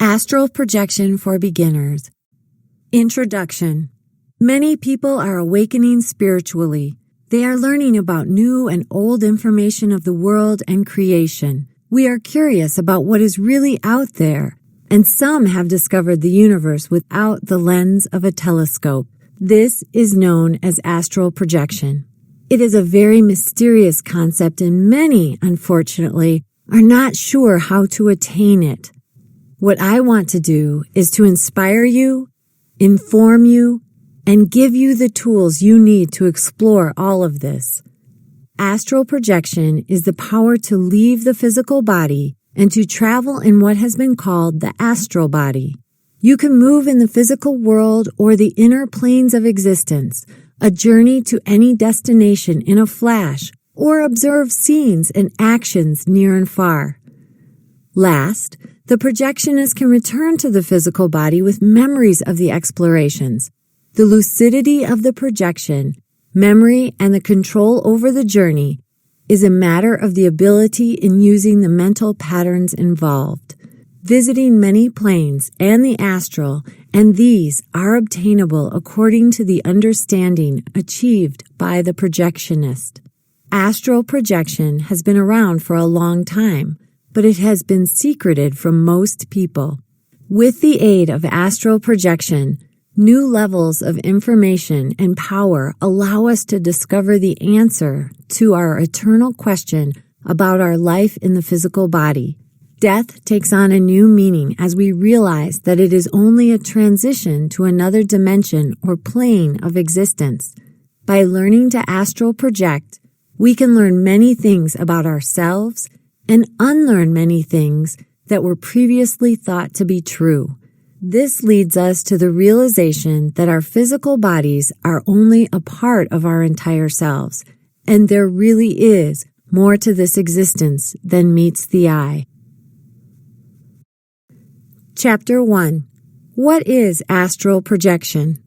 Astral Projection for Beginners. Introduction. Many people are awakening spiritually. They are learning about new and old information of the world and creation. We are curious about what is really out there, and some have discovered the universe without the lens of a telescope. This is known as astral projection. It is a very mysterious concept, and many, unfortunately, are not sure how to attain it. What I want to do is to inspire you, inform you, and give you the tools you need to explore all of this. Astral projection is the power to leave the physical body and to travel in what has been called the astral body. You can move in the physical world or the inner planes of existence, a journey to any destination in a flash, or observe scenes and actions near and far. Last, the projectionist can return to the physical body with memories of the explorations. The lucidity of the projection, memory, and the control over the journey is a matter of the ability in using the mental patterns involved. Visiting many planes and the astral, and these are obtainable according to the understanding achieved by the projectionist. Astral projection has been around for a long time, but it has been secreted from most people. With the aid of astral projection, new levels of information and power allow us to discover the answer to our eternal question about our life in the physical body. Death takes on a new meaning as we realize that it is only a transition to another dimension or plane of existence. By learning to astral project, we can learn many things about ourselves and unlearn many things that were previously thought to be true. This leads us to the realization that our physical bodies are only a part of our entire selves, and there really is more to this existence than meets the eye. Chapter 1. What is astral projection?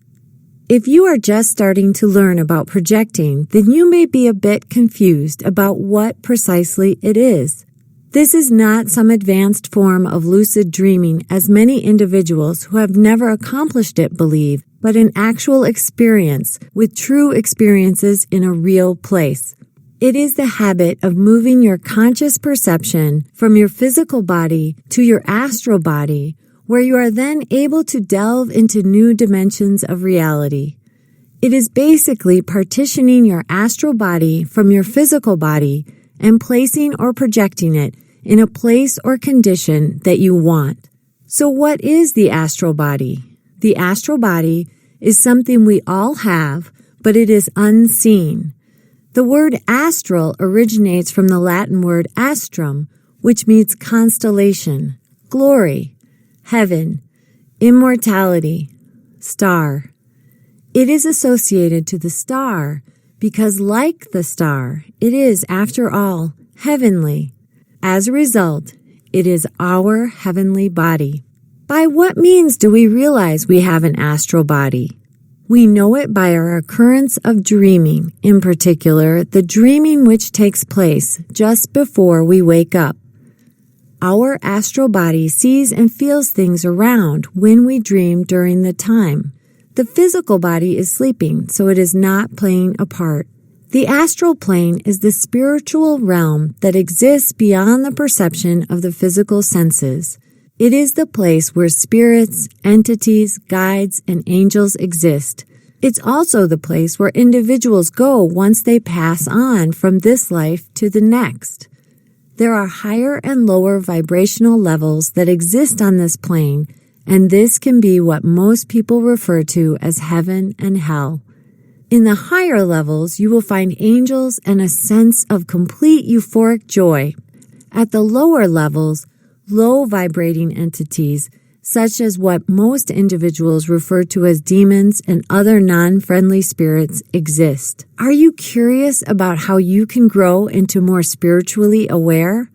If you are just starting to learn about projecting, then you may be a bit confused about what precisely it is. This is not some advanced form of lucid dreaming as many individuals who have never accomplished it believe, but an actual experience with true experiences in a real place. It is the habit of moving your conscious perception from your physical body to your astral body, where you are then able to delve into new dimensions of reality. It is basically partitioning your astral body from your physical body and placing or projecting it in a place or condition that you want. So what is the astral body? The astral body is something we all have, but it is unseen. The word astral originates from the Latin word astrum, which means constellation, glory, heaven, immortality, star. It is associated to the star because, like the star, it is, after all, heavenly. As a result, it is our heavenly body. By what means do we realize we have an astral body? We know it by our occurrence of dreaming, in particular, the dreaming which takes place just before we wake up. Our astral body sees and feels things around when we dream during the time. The physical body is sleeping, so it is not playing a part. The astral plane is the spiritual realm that exists beyond the perception of the physical senses. It is the place where spirits, entities, guides, and angels exist. It's also the place where individuals go once they pass on from this life to the next. There are higher and lower vibrational levels that exist on this plane, and this can be what most people refer to as heaven and hell. In the higher levels, you will find angels and a sense of complete euphoric joy. At the lower levels, low vibrating entities, such as what most individuals refer to as demons and other non-friendly spirits, exist. Are you curious about how you can grow into more spiritually aware?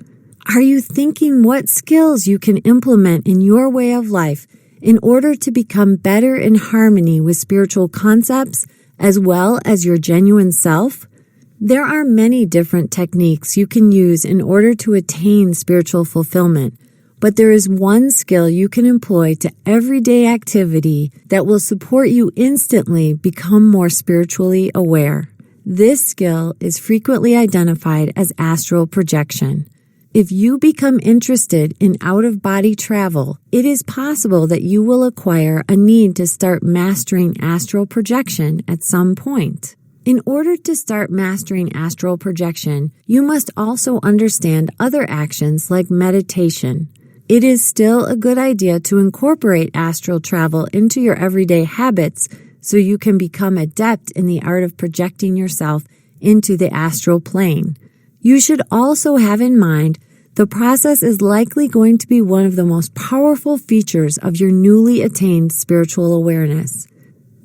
Are you thinking what skills you can implement in your way of life in order to become better in harmony with spiritual concepts as well as your genuine self? There are many different techniques you can use in order to attain spiritual fulfillment. but there is one skill you can employ to everyday activity that will support you instantly become more spiritually aware. This skill is frequently identified as astral projection. If you become interested in out-of-body travel, it is possible that you will acquire a need to start mastering astral projection at some point. In order to start mastering astral projection, you must also understand other actions like meditation. It is still a good idea to incorporate astral travel into your everyday habits so you can become adept in the art of projecting yourself into the astral plane. You should also have in mind the process is likely going to be one of the most powerful features of your newly attained spiritual awareness.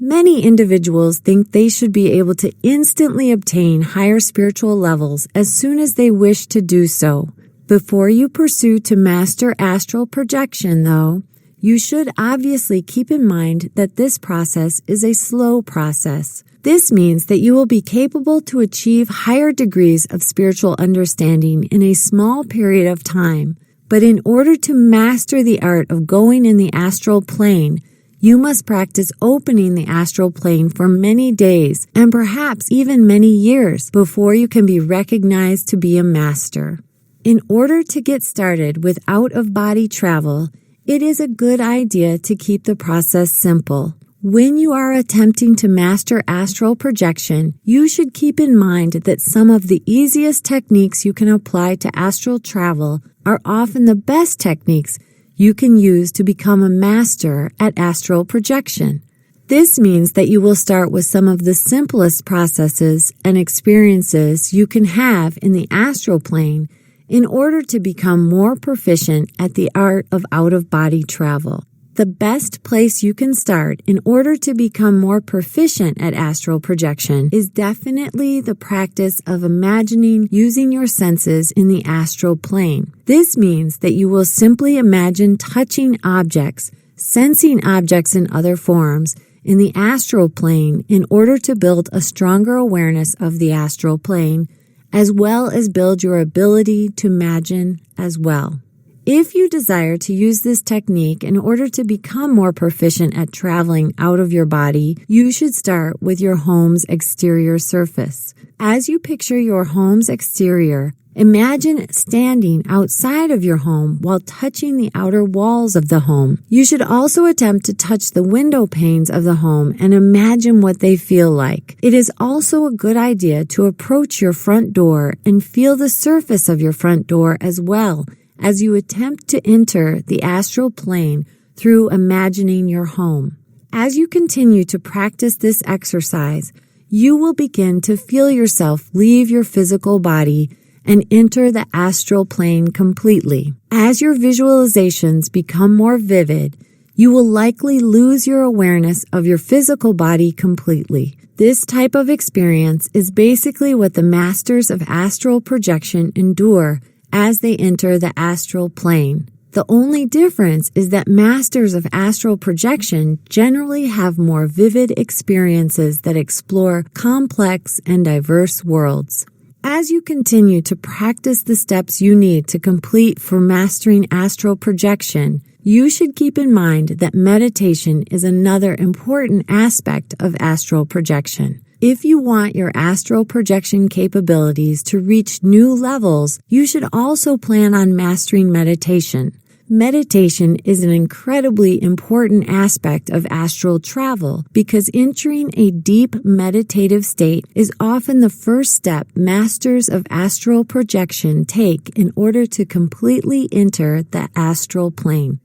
Many individuals think they should be able to instantly obtain higher spiritual levels as soon as they wish to do so. Before you pursue to master astral projection, though, you should obviously keep in mind that this process is a slow process. This means that you will be capable to achieve higher degrees of spiritual understanding in a small period of time. But in order to master the art of going in the astral plane, you must practice opening the astral plane for many days and perhaps even many years before you can be recognized to be a master. In order to get started with out-of-body travel, it is a good idea to keep the process simple. When you are attempting to master astral projection, you should keep in mind that some of the easiest techniques you can apply to astral travel are often the best techniques you can use to become a master at astral projection. This means that you will start with some of the simplest processes and experiences you can have in the astral plane in order to become more proficient at the art of out-of-body travel. The best place you can start in order to become more proficient at astral projection is definitely the practice of imagining using your senses in the astral plane. This means that you will simply imagine touching objects, sensing objects in other forms in the astral plane in order to build a stronger awareness of the astral plane, as well as build your ability to imagine as well. If you desire to use this technique in order to become more proficient at traveling out of your body, you should start with your home's exterior surface. As you picture your home's exterior, imagine standing outside of your home while touching the outer walls of the home. You should also attempt to touch the window panes of the home and imagine what they feel like. It is also a good idea to approach your front door and feel the surface of your front door as well as you attempt to enter the astral plane through imagining your home. As you continue to practice this exercise, you will begin to feel yourself leave your physical body and enter the astral plane completely. As your visualizations become more vivid, you will likely lose your awareness of your physical body completely. This type of experience is basically what the masters of astral projection endure as they enter the astral plane. The only difference is that masters of astral projection generally have more vivid experiences that explore complex and diverse worlds. As you continue to practice the steps you need to complete for mastering astral projection, you should keep in mind that meditation is another important aspect of astral projection. If you want your astral projection capabilities to reach new levels, you should also plan on mastering meditation. Meditation is an incredibly important aspect of astral travel because entering a deep meditative state is often the first step masters of astral projection take in order to completely enter the astral plane.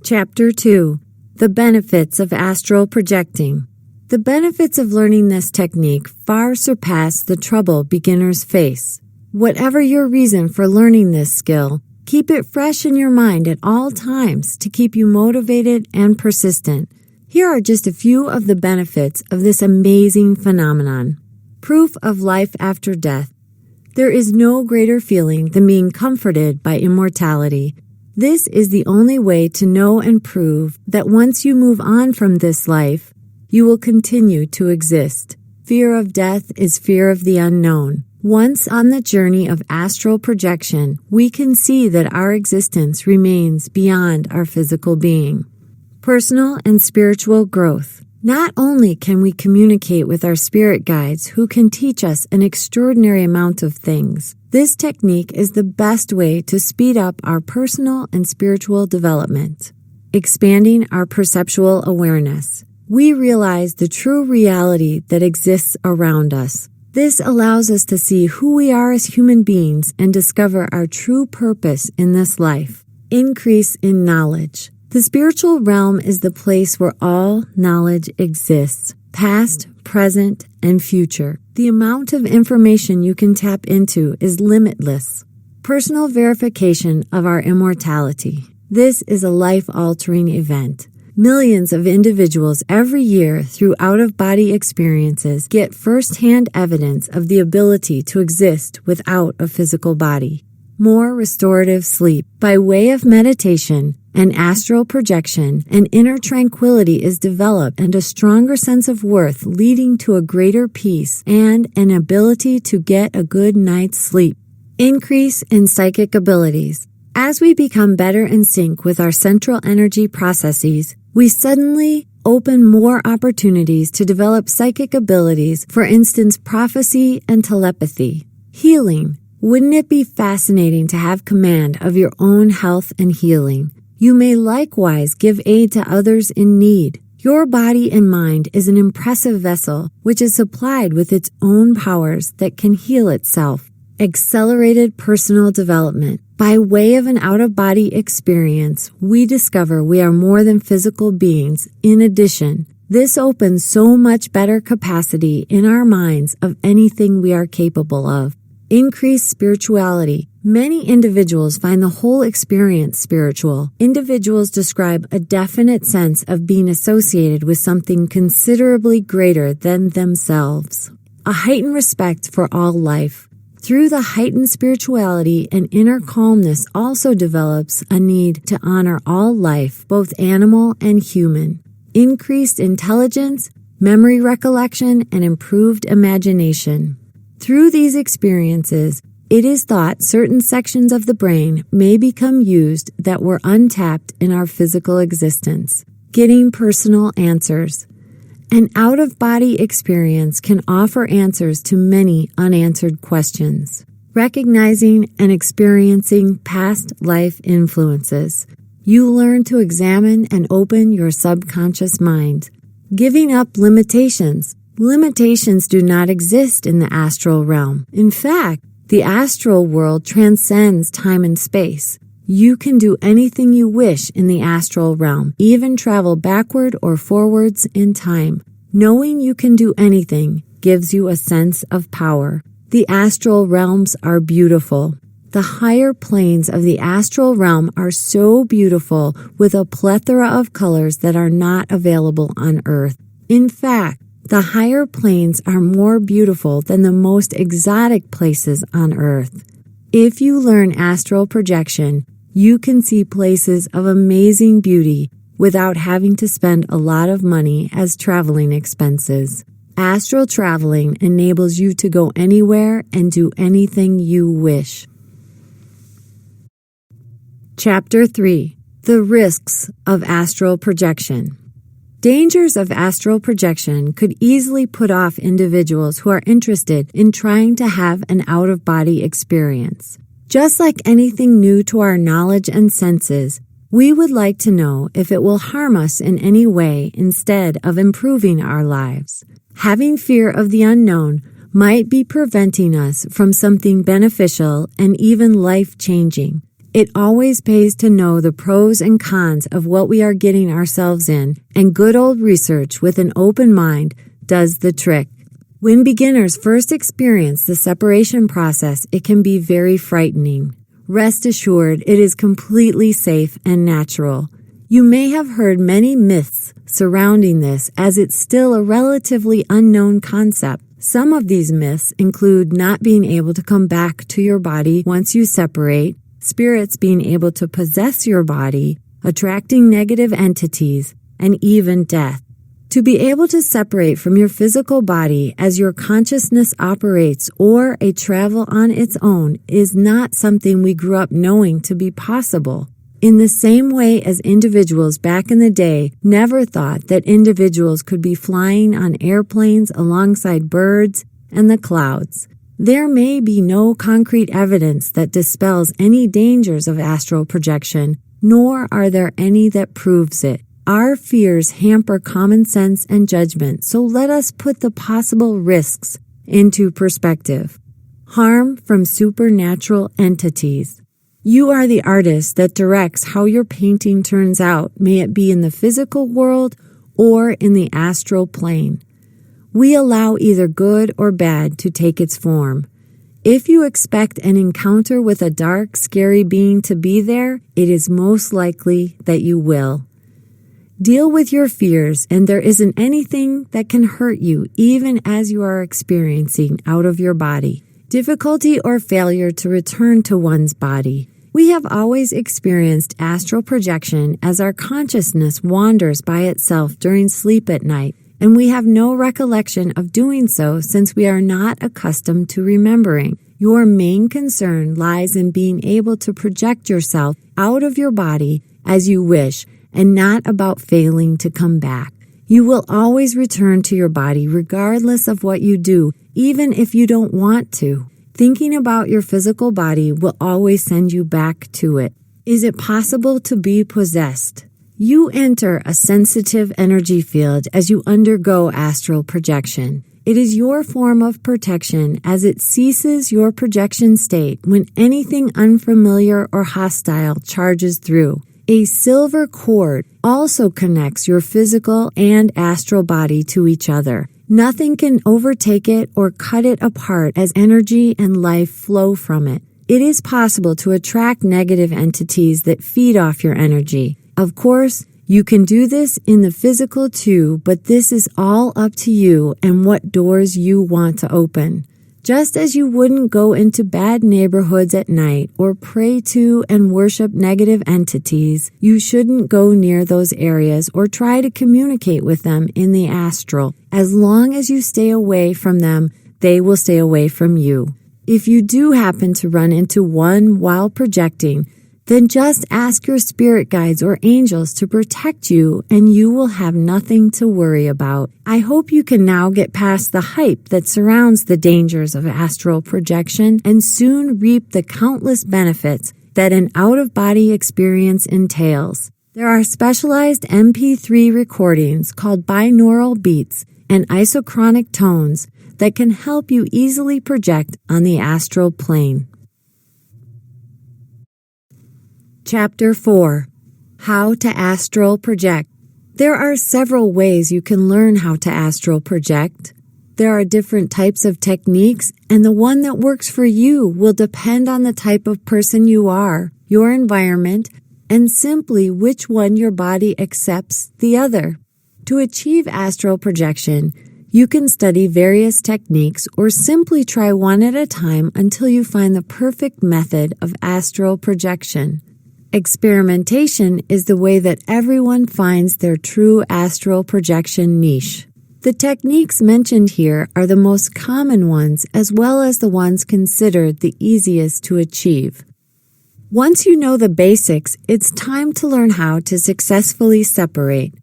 Chapter 2. The Benefits of Astral Projecting. The benefits of learning this technique far surpass the trouble beginners face. Whatever your reason for learning this skill, keep it fresh in your mind at all times to keep you motivated and persistent. Here are just a few of the benefits of this amazing phenomenon. Proof of life after death. There is no greater feeling than being comforted by immortality. This is the only way to know and prove that once you move on from this life, you will continue to exist. Fear of death is fear of the unknown. Once on the journey of astral projection, we can see that our existence remains beyond our physical being. Personal and spiritual growth. Not only can we communicate with our spirit guides who can teach us an extraordinary amount of things, this technique is the best way to speed up our personal and spiritual development. Expanding our perceptual awareness. We realize the true reality that exists around us. This allows us to see who we are as human beings and discover our true purpose in this life. Increase in knowledge. The spiritual realm is the place where all knowledge exists, past, present, and future. The amount of information you can tap into is limitless. Personal verification of our immortality. This is a life-altering event. Millions of individuals every year through out-of-body experiences get first-hand evidence of the ability to exist without a physical body. More restorative sleep. By way of meditation and astral projection, an inner tranquility is developed and a stronger sense of worth, leading to a greater peace and an ability to get a good night's sleep. Increase in psychic abilities. As we become better in sync with our central energy processes, we suddenly open more opportunities to develop psychic abilities, for instance, prophecy and telepathy. Healing. Wouldn't it be fascinating to have command of your own health and healing? You may likewise give aid to others in need. Your body and mind is an impressive vessel which is supplied with its own powers that can heal itself. Accelerated personal development. By way of an out-of-body experience, we discover we are more than physical beings. In addition, this opens so much better capacity in our minds of anything we are capable of. Increased spirituality. Many individuals find the whole experience spiritual. Individuals describe a definite sense of being associated with something considerably greater than themselves. A heightened respect for all life. Through the heightened spirituality, an inner calmness also develops a need to honor all life, both animal and human. Increased intelligence, memory recollection, and improved imagination. Through these experiences, it is thought certain sections of the brain may become used that were untapped in our physical existence. Getting personal answers. An out-of-body experience can offer answers to many unanswered questions. Recognizing and experiencing past life influences. You learn to examine and open your subconscious mind. Giving up limitations. Limitations do not exist in the astral realm. In fact, the astral world transcends time and space. You can do anything you wish in the astral realm, even travel backward or forwards in time. Knowing you can do anything gives you a sense of power. The astral realms are beautiful. The higher planes of the astral realm are so beautiful with a plethora of colors that are not available on Earth. In fact, the higher planes are more beautiful than the most exotic places on Earth. If you learn astral projection, you can see places of amazing beauty without having to spend a lot of money as traveling expenses. Astral traveling enables you to go anywhere and do anything you wish. Chapter 3. The Risks of Astral Projection. Dangers of astral projection could easily put off individuals who are interested in trying to have an out-of-body experience. Just like anything new to our knowledge and senses, we would like to know if it will harm us in any way instead of improving our lives. Having fear of the unknown might be preventing us from something beneficial and even life-changing. It always pays to know the pros and cons of what we are getting ourselves in, and good old research with an open mind does the trick. When beginners first experience the separation process, it can be very frightening. Rest assured, it is completely safe and natural. You may have heard many myths surrounding this, as it's still a relatively unknown concept. Some of these myths include not being able to come back to your body once you separate, spirits being able to possess your body, attracting negative entities, and even death. To be able to separate from your physical body as your consciousness operates or a travel on its own is not something we grew up knowing to be possible. In the same way as individuals back in the day never thought that individuals could be flying on airplanes alongside birds and the clouds. There may be no concrete evidence that dispels any dangers of astral projection, nor are there any that proves it. Our fears hamper common sense and judgment, so let us put the possible risks into perspective. Harm from supernatural entities. You are the artist that directs how your painting turns out, may it be in the physical world or in the astral plane. We allow either good or bad to take its form. If you expect an encounter with a dark, scary being to be there, it is most likely that you will. Deal with your fears, and there isn't anything that can hurt you even as you are experiencing out of your body. Difficulty or failure to return to one's body. We have always experienced astral projection as our consciousness wanders by itself during sleep at night, and we have no recollection of doing so since we are not accustomed to remembering. Your main concern lies in being able to project yourself out of your body as you wish, and not about failing to come back. You will always return to your body regardless of what you do, even if you don't want to. Thinking about your physical body will always send you back to it. Is it possible to be possessed? You enter a sensitive energy field as you undergo astral projection. It is your form of protection as it ceases your projection state when anything unfamiliar or hostile charges through. A silver cord also connects your physical and astral body to each other. Nothing can overtake it or cut it apart as energy and life flow from it. It is possible to attract negative entities that feed off your energy. Of course, you can do this in the physical too, but this is all up to you and what doors you want to open. Just as you wouldn't go into bad neighborhoods at night or pray to and worship negative entities, you shouldn't go near those areas or try to communicate with them in the astral. As long as you stay away from them, they will stay away from you. If you do happen to run into one while projecting, then just ask your spirit guides or angels to protect you and you will have nothing to worry about. I hope you can now get past the hype that surrounds the dangers of astral projection and soon reap the countless benefits that an out-of-body experience entails. There are specialized MP3 recordings called binaural beats and isochronic tones that can help you easily project on the astral plane. Chapter 4. How to Astral Project. There are several ways you can learn how to astral project. There are different types of techniques, and the one that works for you will depend on the type of person you are, your environment, and simply which one your body accepts the other. To achieve astral projection, you can study various techniques or simply try one at a time until you find the perfect method of astral projection. Experimentation is the way that everyone finds their true astral projection niche. The techniques mentioned here are the most common ones as well as the ones considered the easiest to achieve. Once you know the basics, it's time to learn how to successfully separate.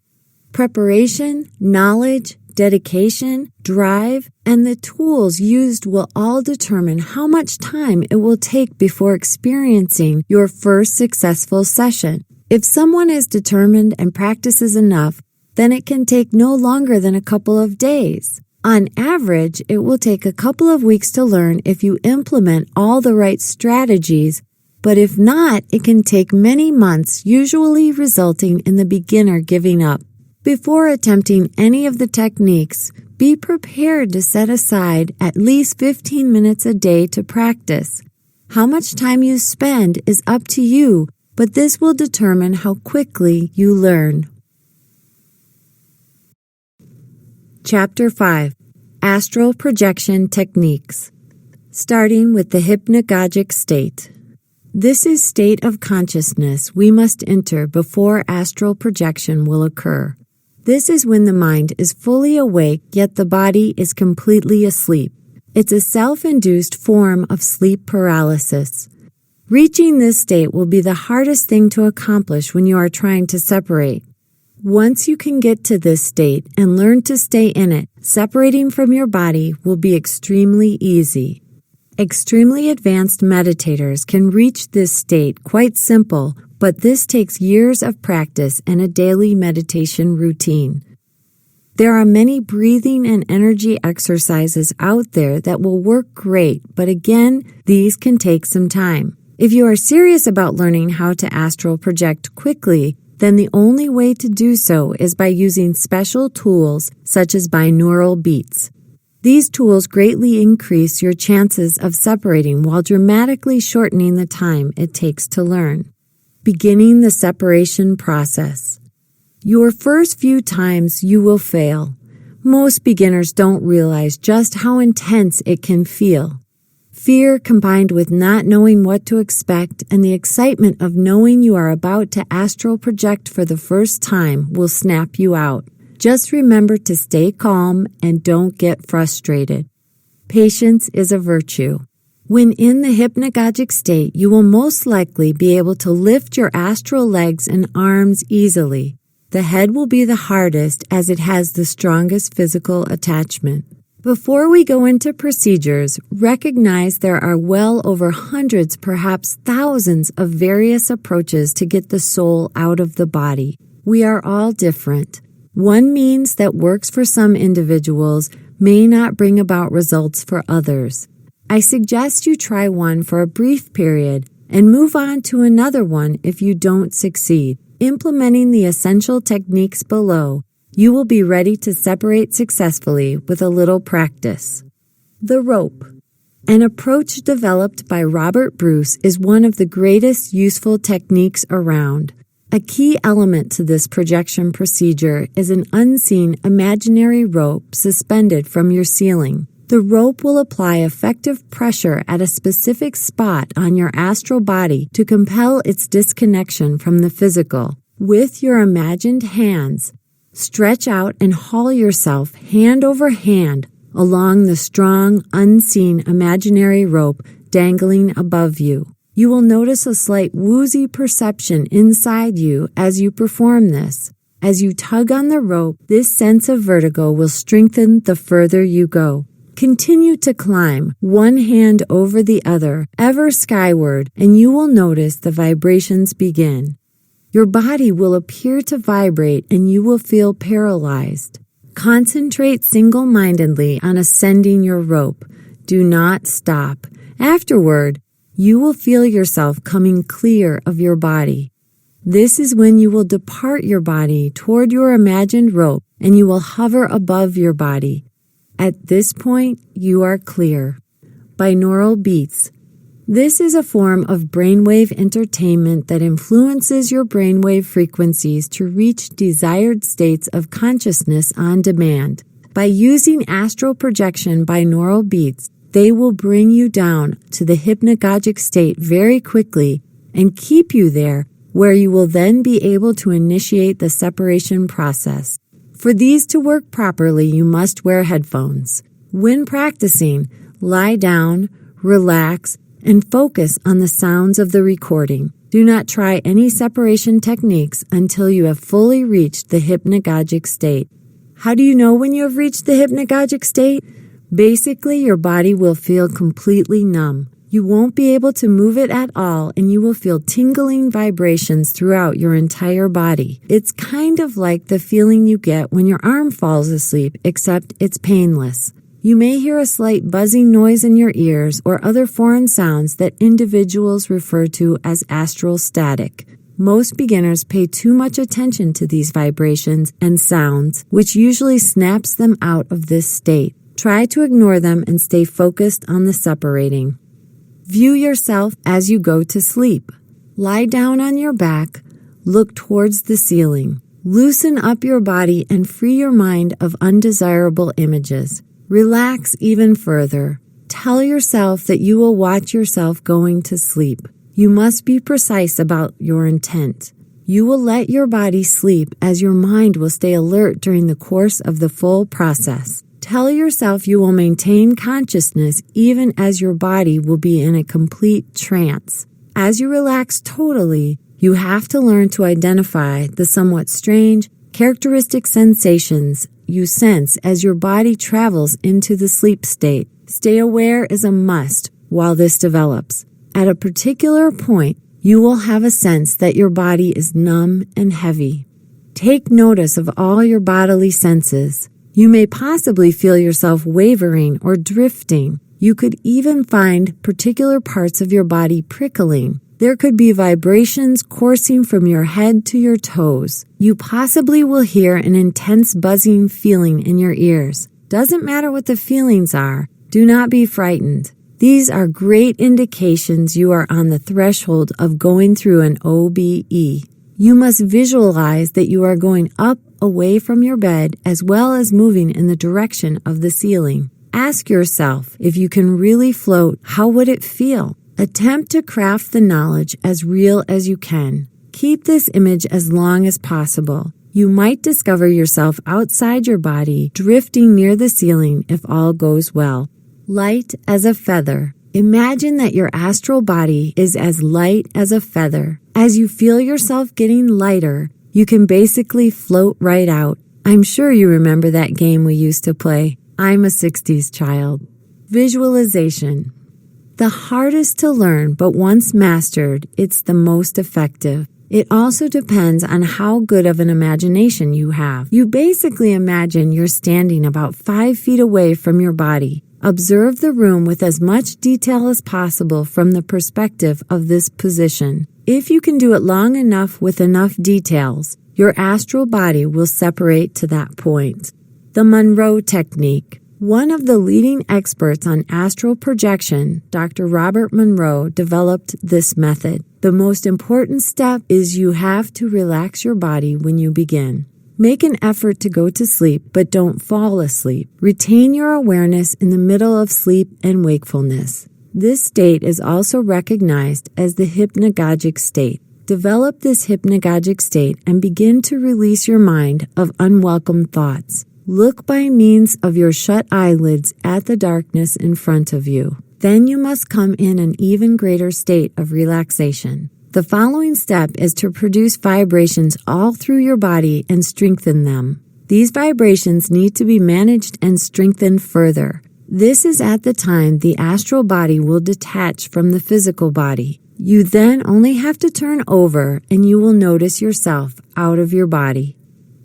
Preparation, knowledge, dedication, drive, and the tools used will all determine how much time it will take before experiencing your first successful session. If someone is determined and practices enough, then it can take no longer than a couple of days. On average, it will take a couple of weeks to learn if you implement all the right strategies, but if not, it can take many months, usually resulting in the beginner giving up. Before attempting any of the techniques, be prepared to set aside at least 15 minutes a day to practice. How much time you spend is up to you, but this will determine how quickly you learn. Chapter 5. Astral Projection Techniques. Starting with the hypnagogic state. This is state of consciousness we must enter before astral projection will occur. This is when the mind is fully awake, yet the body is completely asleep. It's a self-induced form of sleep paralysis. Reaching this state will be the hardest thing to accomplish when you are trying to separate. Once you can get to this state and learn to stay in it, separating from your body will be extremely easy. Extremely advanced meditators can reach this state quite simple, but this takes years of practice and a daily meditation routine. There are many breathing and energy exercises out there that will work great, but again, these can take some time. If you are serious about learning how to astral project quickly, then the only way to do so is by using special tools such as binaural beats. These tools greatly increase your chances of separating while dramatically shortening the time it takes to learn. Beginning the separation process. Your first few times you will fail. Most beginners don't realize just how intense it can feel. Fear combined with not knowing what to expect and the excitement of knowing you are about to astral project for the first time will snap you out. Just remember to stay calm and don't get frustrated. Patience is a virtue. When in the hypnagogic state, you will most likely be able to lift your astral legs and arms easily. The head will be the hardest as it has the strongest physical attachment. Before we go into procedures, recognize there are well over hundreds, perhaps thousands of various approaches to get the soul out of the body. We are all different. One means that works for some individuals may not bring about results for others. I suggest you try one for a brief period and move on to another one if you don't succeed. Implementing the essential techniques below, you will be ready to separate successfully with a little practice. The rope. An approach developed by Robert Bruce is one of the greatest useful techniques around. A key element to this projection procedure is an unseen imaginary rope suspended from your ceiling. The rope will apply effective pressure at a specific spot on your astral body to compel its disconnection from the physical. With your imagined hands, stretch out and haul yourself hand over hand along the strong, unseen imaginary rope dangling above you. You will notice a slight woozy perception inside you as you perform this. As you tug on the rope, this sense of vertigo will strengthen the further you go. Continue to climb, one hand over the other, ever skyward, and you will notice the vibrations begin. Your body will appear to vibrate and you will feel paralyzed. Concentrate single-mindedly on ascending your rope. Do not stop. Afterward, you will feel yourself coming clear of your body. This is when you will depart your body toward your imagined rope and you will hover above your body. At this point, you are clear. Binaural beats. This is a form of brainwave entertainment that influences your brainwave frequencies to reach desired states of consciousness on demand. By using astral projection binaural beats, they will bring you down to the hypnagogic state very quickly and keep you there, where you will then be able to initiate the separation process. For these to work properly, you must wear headphones. When practicing, lie down, relax, and focus on the sounds of the recording. Do not try any separation techniques until you have fully reached the hypnagogic state. How do you know when you have reached the hypnagogic state? Basically, your body will feel completely numb. You won't be able to move it at all, and you will feel tingling vibrations throughout your entire body. It's kind of like the feeling you get when your arm falls asleep, except it's painless. You may hear a slight buzzing noise in your ears or other foreign sounds that individuals refer to as astral static. Most beginners pay too much attention to these vibrations and sounds, which usually snaps them out of this state. Try to ignore them and stay focused on the separating. View yourself as you go to sleep. Lie down on your back, look towards the ceiling. Loosen up your body and free your mind of undesirable images. Relax even further. Tell yourself that you will watch yourself going to sleep. You must be precise about your intent. You will let your body sleep as your mind will stay alert during the course of the full process. Tell yourself you will maintain consciousness even as your body will be in a complete trance. As you relax totally, you have to learn to identify the somewhat strange, characteristic sensations you sense as your body travels into the sleep state. Stay aware is a must while this develops. At a particular point, you will have a sense that your body is numb and heavy. Take notice of all your bodily senses. You may possibly feel yourself wavering or drifting. You could even find particular parts of your body prickling. There could be vibrations coursing from your head to your toes. You possibly will hear an intense buzzing feeling in your ears. Doesn't matter what the feelings are. Do not be frightened. These are great indications you are on the threshold of going through an OBE. You must visualize that you are going up away from your bed as well as moving in the direction of the ceiling. Ask yourself, if you can really float, how would it feel? Attempt to craft the knowledge as real as you can. Keep this image as long as possible. You might discover yourself outside your body, drifting near the ceiling if all goes well. Light as a feather. Imagine that your astral body is as light as a feather. As you feel yourself getting lighter, you can basically float right out. I'm sure you remember that game we used to play. I'm a 60s child. Visualization. The hardest to learn, but once mastered, it's the most effective. It also depends on how good of an imagination you have. You basically imagine you're standing about 5 feet away from your body. Observe the room with as much detail as possible from the perspective of this position. If you can do it long enough with enough details, your astral body will separate to that point. The Monroe Technique. One of the leading experts on astral projection, Dr. Robert Monroe, developed this method. The most important step is you have to relax your body when you begin. Make an effort to go to sleep, but don't fall asleep. Retain your awareness in the middle of sleep and wakefulness. This state is also recognized as the hypnagogic state. Develop this hypnagogic state and begin to release your mind of unwelcome thoughts. Look by means of your shut eyelids at the darkness in front of you. Then you must come in an even greater state of relaxation. The following step is to produce vibrations all through your body and strengthen them. These vibrations need to be managed and strengthened further. This is at the time the astral body will detach from the physical body. You then only have to turn over and you will notice yourself out of your body.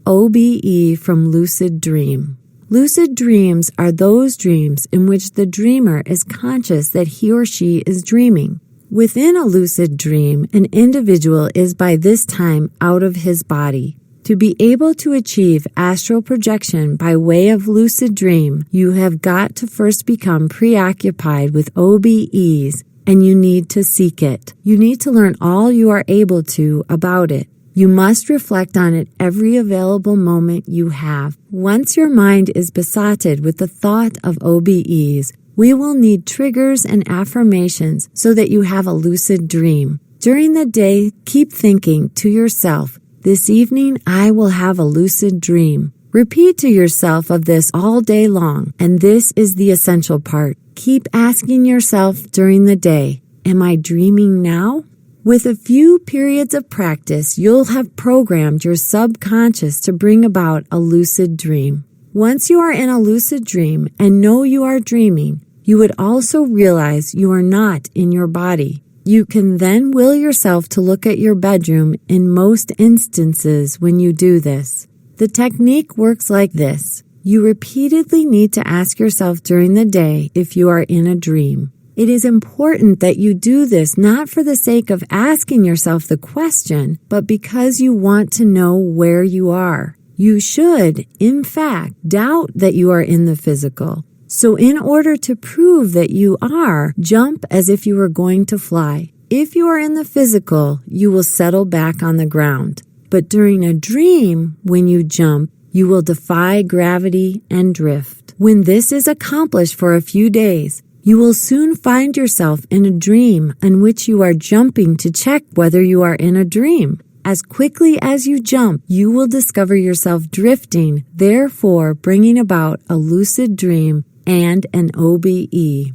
OBE from lucid dream. Lucid dreams are those dreams in which the dreamer is conscious that he or she is dreaming. Within a lucid dream, an individual is by this time out of his body. To be able to achieve astral projection by way of lucid dream, you have got to first become preoccupied with OBEs, and you need to seek it. You need to learn all you are able to about it. You must reflect on it every available moment you have. Once your mind is besotted with the thought of OBEs, we will need triggers and affirmations so that you have a lucid dream. During the day, keep thinking to yourself, "This evening I will have a lucid dream." Repeat to yourself of this all day long, and this is the essential part. Keep asking yourself during the day, "Am I dreaming now?" With a few periods of practice, you'll have programmed your subconscious to bring about a lucid dream. Once you are in a lucid dream and know you are dreaming, you would also realize you are not in your body. You can then will yourself to look at your bedroom in most instances when you do this. The technique works like this. You repeatedly need to ask yourself during the day if you are in a dream. It is important that you do this not for the sake of asking yourself the question, but because you want to know where you are. You should, in fact, doubt that you are in the physical. So in order to prove that you are, jump as if you were going to fly. If you are in the physical, you will settle back on the ground. But during a dream, when you jump, you will defy gravity and drift. When this is accomplished for a few days, you will soon find yourself in a dream in which you are jumping to check whether you are in a dream. As quickly as you jump, you will discover yourself drifting, therefore bringing about a lucid dream and an OBE.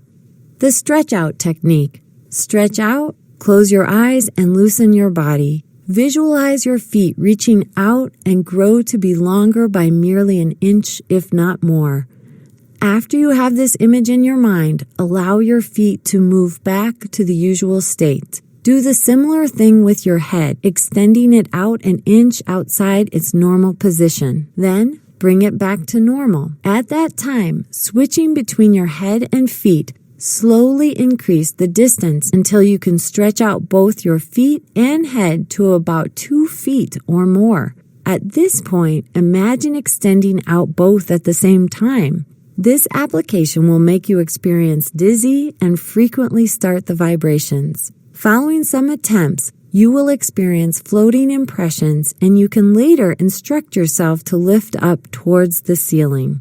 The stretch out technique. Stretch out, close your eyes, and loosen your body. Visualize your feet reaching out and grow to be longer by merely an inch, if not more. After you have this image in your mind, allow your feet to move back to the usual state. Do the similar thing with your head, extending it out an inch outside its normal position. Then, bring it back to normal. At that time, switching between your head and feet, slowly increase the distance until you can stretch out both your feet and head to about 2 feet or more. At this point, imagine extending out both at the same time. This application will make you experience dizzy and frequently start the vibrations. Following some attempts, you will experience floating impressions and you can later instruct yourself to lift up towards the ceiling.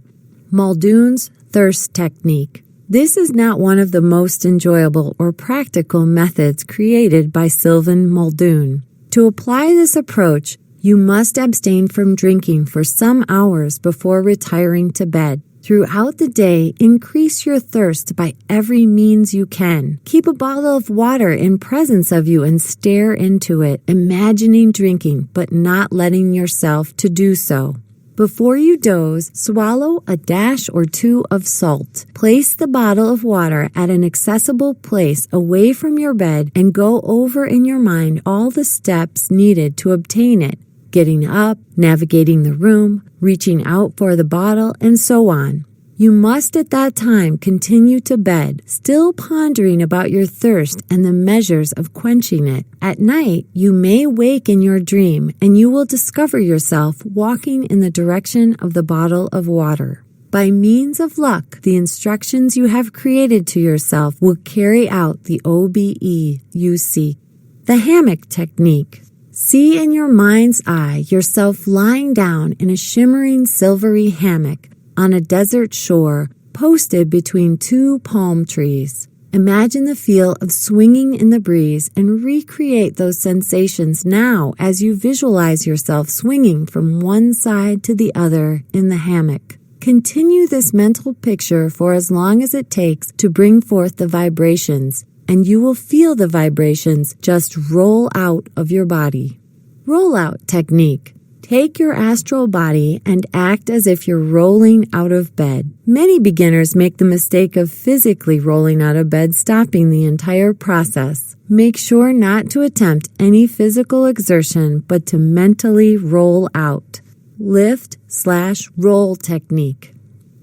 Muldoon's thirst technique. This is not one of the most enjoyable or practical methods created by Sylvan Muldoon. To apply this approach, you must abstain from drinking for some hours before retiring to bed. Throughout the day, increase your thirst by every means you can. Keep a bottle of water in presence of you and stare into it, imagining drinking but not letting yourself to do so. Before you doze, swallow a dash or 2 of salt. Place the bottle of water at an accessible place away from your bed and go over in your mind all the steps needed to obtain it. Getting up, navigating the room, reaching out for the bottle, and so on. You must at that time continue to bed, still pondering about your thirst and the measures of quenching it. At night, you may wake in your dream and you will discover yourself walking in the direction of the bottle of water. By means of luck, the instructions you have created to yourself will carry out the OBE you seek. The hammock technique. See in your mind's eye yourself lying down in a shimmering silvery hammock on a desert shore posted between 2 palm trees. Imagine the feel of swinging in the breeze and recreate those sensations now as you visualize yourself swinging from one side to the other in the hammock. Continue this mental picture for as long as it takes to bring forth the vibrations, and you will feel the vibrations just roll out of your body. Rollout technique. Take your astral body and act as if you're rolling out of bed. Many beginners make the mistake of physically rolling out of bed, stopping the entire process. Make sure not to attempt any physical exertion, but to mentally roll out. Lift/roll technique.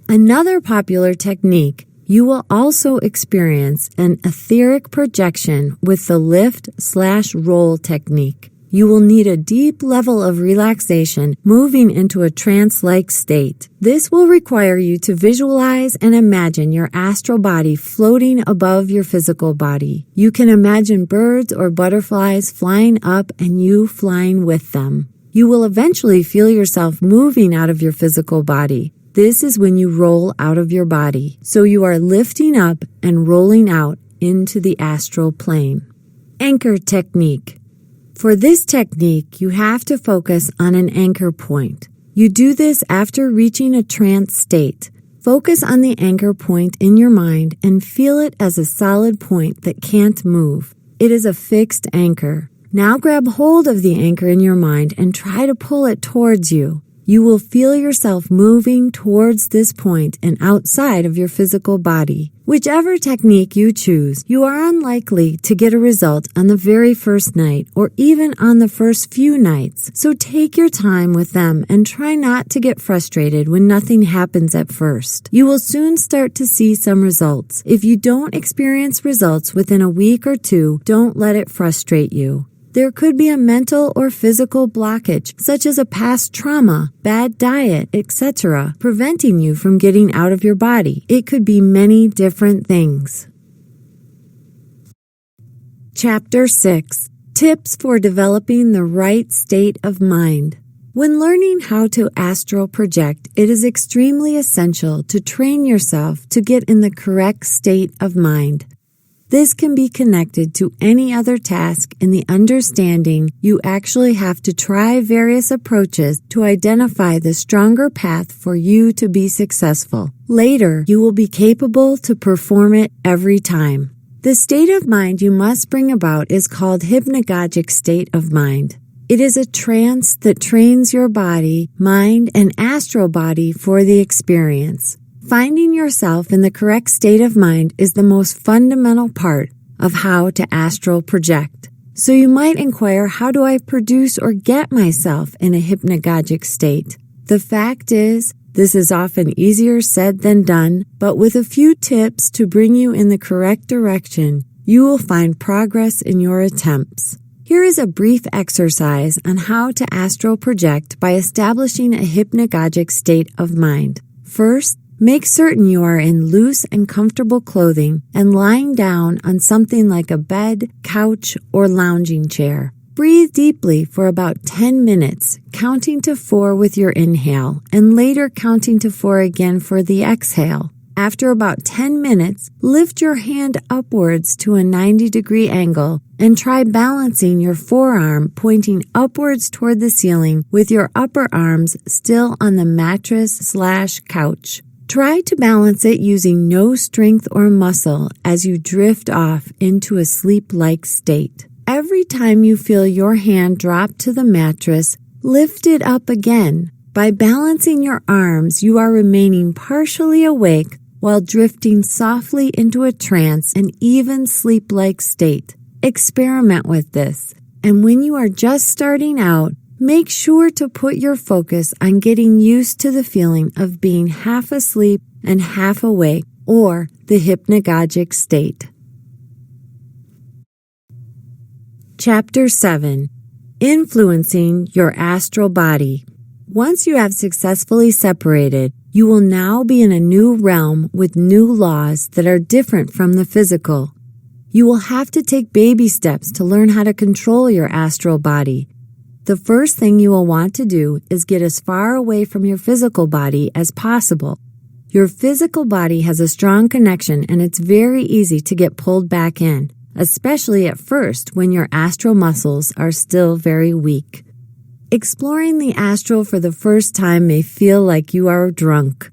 Another popular technique. You will also experience an etheric projection with the lift/roll technique. You will need a deep level of relaxation, moving into a trance-like state. This will require you to visualize and imagine your astral body floating above your physical body. You can imagine birds or butterflies flying up and you flying with them. You will eventually feel yourself moving out of your physical body. This is when you roll out of your body. So you are lifting up and rolling out into the astral plane. Anchor technique. For this technique, you have to focus on an anchor point. You do this after reaching a trance state. Focus on the anchor point in your mind and feel it as a solid point that can't move. It is a fixed anchor. Now grab hold of the anchor in your mind and try to pull it towards you. You will feel yourself moving towards this point and outside of your physical body. Whichever technique you choose, you are unlikely to get a result on the very first night or even on the first few nights. So take your time with them and try not to get frustrated when nothing happens at first. You will soon start to see some results. If you don't experience results within a week or 2, don't let it frustrate you. There could be a mental or physical blockage, such as a past trauma, bad diet, etc., preventing you from getting out of your body. It could be many different things. Chapter 6. Tips for developing the right state of mind. When learning how to astral project, it is extremely essential to train yourself to get in the correct state of mind. This can be connected to any other task in the understanding you actually have to try various approaches to identify the stronger path for you to be successful. Later, you will be capable to perform it every time. The state of mind you must bring about is called hypnagogic state of mind. It is a trance that trains your body, mind, and astral body for the experience. Finding yourself in the correct state of mind is the most fundamental part of how to astral project. So you might inquire, how do I produce or get myself in a hypnagogic state? The fact is, this is often easier said than done, but with a few tips to bring you in the correct direction, you will find progress in your attempts. Here is a brief exercise on how to astral project by establishing a hypnagogic state of mind. First, make certain you are in loose and comfortable clothing and lying down on something like a bed, couch, or lounging chair. Breathe deeply for about 10 minutes, counting to 4 with your inhale, and later counting to 4 again for the exhale. After about 10 minutes, lift your hand upwards to a 90-degree angle and try balancing your forearm pointing upwards toward the ceiling with your upper arms still on the mattress/couch. Try to balance it using no strength or muscle as you drift off into a sleep-like state. Every time you feel your hand drop to the mattress, lift it up again. By balancing your arms, you are remaining partially awake while drifting softly into a trance and even sleep-like state. Experiment with this, and when you are just starting out, make sure to put your focus on getting used to the feeling of being half asleep and half awake, or the hypnagogic state. Chapter 7. Influencing your astral body. Once you have successfully separated, you will now be in a new realm with new laws that are different from the physical. You will have to take baby steps to learn how to control your astral body. The first thing you will want to do is get as far away from your physical body as possible. Your physical body has a strong connection, and it's very easy to get pulled back in, especially at first when your astral muscles are still very weak. Exploring the astral for the first time may feel like you are drunk.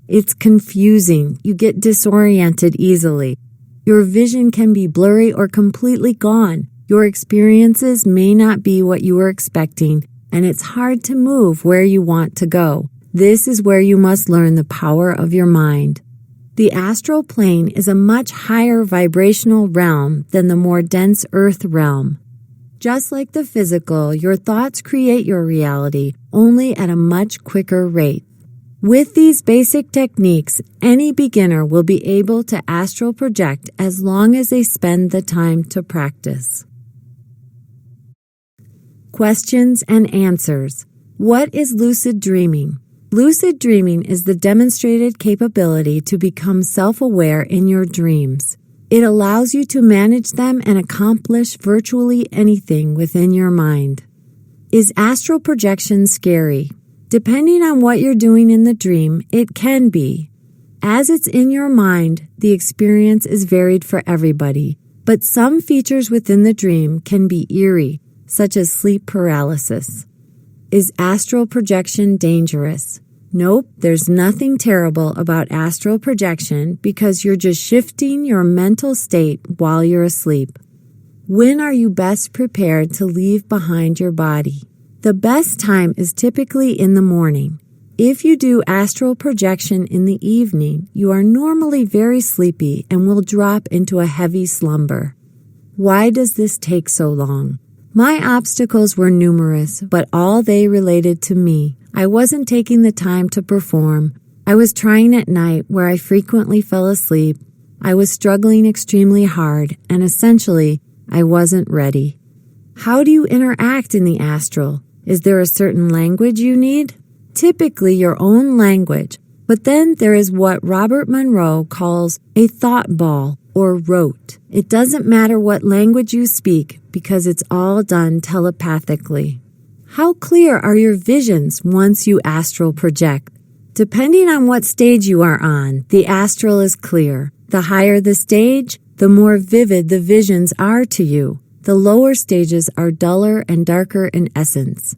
It's confusing. You get disoriented easily. Your vision can be blurry or completely gone. Your experiences may not be what you were expecting, and it's hard to move where you want to go. This is where you must learn the power of your mind. The astral plane is a much higher vibrational realm than the more dense earth realm. Just like the physical, your thoughts create your reality, only at a much quicker rate. With these basic techniques, any beginner will be able to astral project as long as they spend the time to practice. Questions and answers. What is lucid dreaming? Lucid dreaming is the demonstrated capability to become self-aware in your dreams. It allows you to manage them and accomplish virtually anything within your mind. Is astral projection scary? Depending on what you're doing in the dream, it can be. As it's in your mind, the experience is varied for everybody, but some features within the dream can be eerie, such as sleep paralysis. Is astral projection dangerous? Nope, there's nothing terrible about astral projection because you're just shifting your mental state while you're asleep. When are you best prepared to leave behind your body? The best time is typically in the morning. If you do astral projection in the evening, you are normally very sleepy and will drop into a heavy slumber. Why does this take so long? My obstacles were numerous, but all they related to me. I wasn't taking the time to perform. I was trying at night where I frequently fell asleep. I was struggling extremely hard, and essentially, I wasn't ready. How do you interact in the astral? Is there a certain language you need? Typically your own language, but then there is what Robert Monroe calls a thought ball or rote. It doesn't matter what language you speak because it's all done telepathically. How clear are your visions once you astral project? Depending on what stage you are on, the astral is clear. The higher the stage, the more vivid the visions are to you. The lower stages are duller and darker in essence.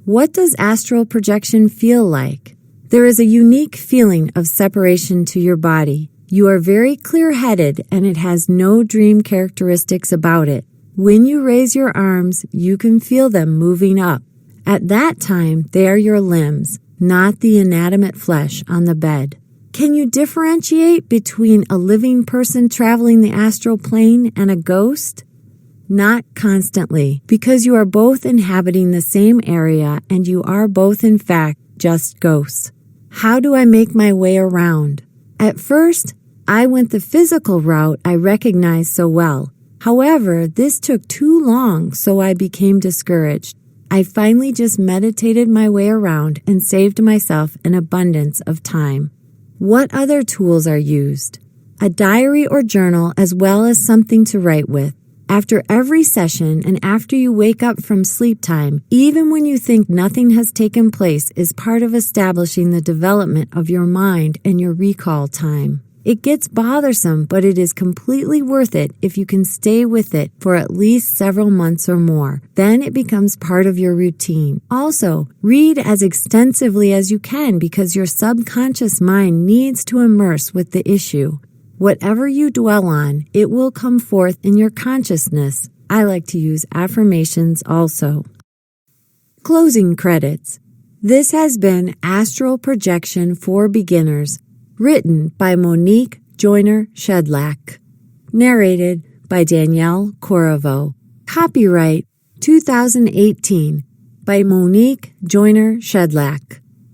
What does astral projection feel like? There is a unique feeling of separation to your body. You are very clear-headed and it has no dream characteristics about it. When you raise your arms, you can feel them moving up. At that time, they are your limbs, not the inanimate flesh on the bed. Can you differentiate between a living person traveling the astral plane and a ghost? Not constantly, because you are both inhabiting the same area and you are both in fact just ghosts. How do I make my way around? At first, I went the physical route I recognized so well. However, this took too long, so I became discouraged. I finally just meditated my way around and saved myself an abundance of time. What other tools are used? A diary or journal as well as something to write with. After every session and after you wake up from sleep time, even when you think nothing has taken place, is part of establishing the development of your mind and your recall time. It gets bothersome, but it is completely worth it if you can stay with it for at least several months or more. Then it becomes part of your routine. Also, read as extensively as you can because your subconscious mind needs to immerse with the issue. Whatever you dwell on, it will come forth in your consciousness. I like to use affirmations also. Closing credits. This has been Astral Projection for Beginners, written by Monique Joyner Shedlack. Narrated by Danielle Corriveau. Copyright 2018 by Monique Joyner Shedlack.